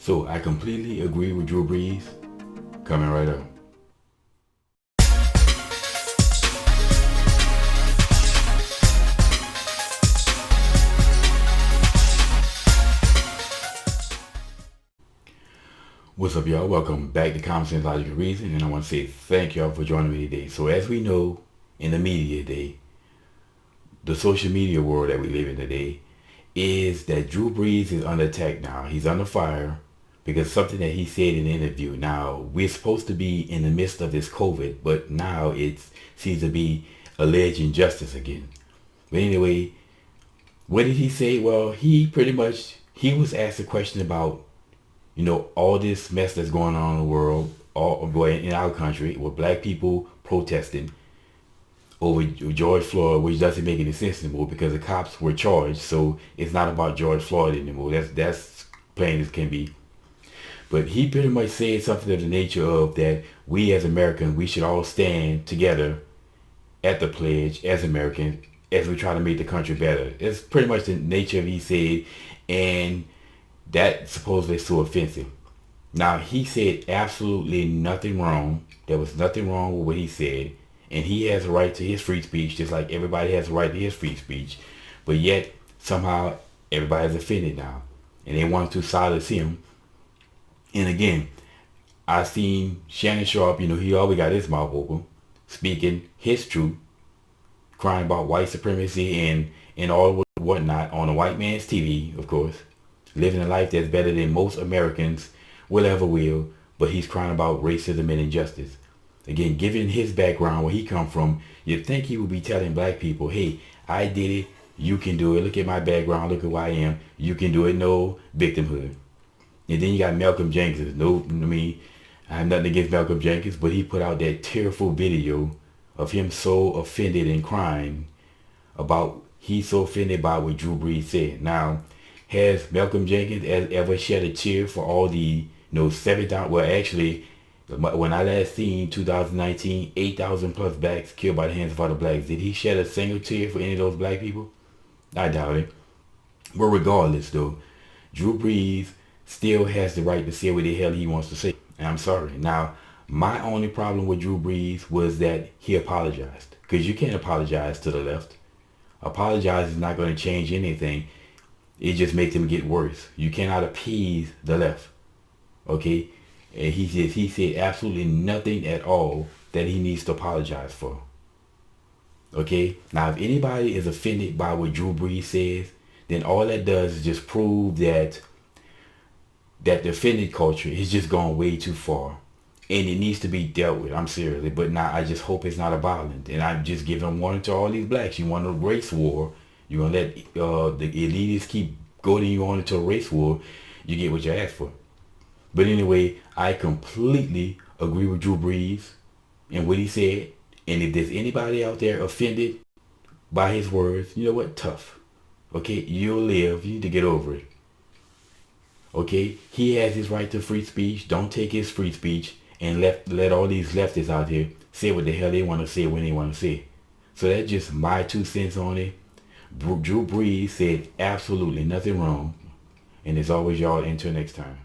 So I completely agree with Drew Brees. Coming right up. What's up, y'all? Welcome back to Common Sense Logical Reason, and I want to say thank y'all for joining me today. So as we know, in the media today, the social media world that we live in today, is that Drew Brees is under attack now. He's under fire because something that he said in an interview. Now, we're supposed to be in the midst of this COVID, but now it seems to be alleged injustice again. But anyway, what did he say? Well, he was asked a question about, all this mess that's going on in the world, all in our country, with black people protesting over George Floyd, which doesn't make any sense anymore because the cops were charged. So it's not about George Floyd anymore. That's plain as can be. But he pretty much said something of the nature of that we as Americans, we should all stand together at the pledge as Americans as we try to make the country better. It's pretty much the nature of he said, and that supposedly is so offensive. Now, he said absolutely nothing wrong. There was nothing wrong with what he said. And he has a right to his free speech, just like everybody has a right to his free speech. But yet, somehow, everybody's offended now. And they want to silence him. And again, I seen Shannon Sharp, he always got his mouth open, speaking his truth, crying about white supremacy and all whatnot on a white man's TV, of course. Living a life that's better than most Americans will ever will. But he's crying about racism and injustice. Again, given his background, where he come from, you'd think he would be telling black people, hey, I did it, you can do it. Look at my background, look at who I am. You can do it, no victimhood. And then you got Malcolm Jenkins. I have nothing against Malcolm Jenkins, but he put out that tearful video of him so offended and crying about he's so offended by what Drew Brees said. Now, has Malcolm Jenkins ever shed a tear for all the 7,000, well actually, when I last seen 2019, 8,000 plus blacks killed by the hands of other blacks, did he shed a single tear for any of those black people? I doubt it. But regardless though, Drew Brees still has the right to say what the hell he wants to say. And I'm sorry. Now, my only problem with Drew Brees was that he apologized. Because you can't apologize to the left. Apologize is not going to change anything. It just makes them get worse. You cannot appease the left. Okay? And he said absolutely nothing at all that he needs to apologize for. Okay? Now, if anybody is offended by what Drew Brees says, then all that does is just prove that the offended culture is just gone way too far. And it needs to be dealt with. I'm serious. But now I just hope it's not a violent. And I'm just giving warning to all these blacks. You want a race war. You're going to let the elitists keep goading you on into a race war. You get what you asked for. But anyway, I completely agree with Drew Brees and what he said. And if there's anybody out there offended by his words, you know what? Tough. Okay? You'll live. You need to get over it. Okay? He has his right to free speech. Don't take his free speech and let all these leftists out here say what the hell they want to say when they want to say. So that's just my 2 cents on it. Drew Brees said absolutely nothing wrong. And as always, y'all, until next time.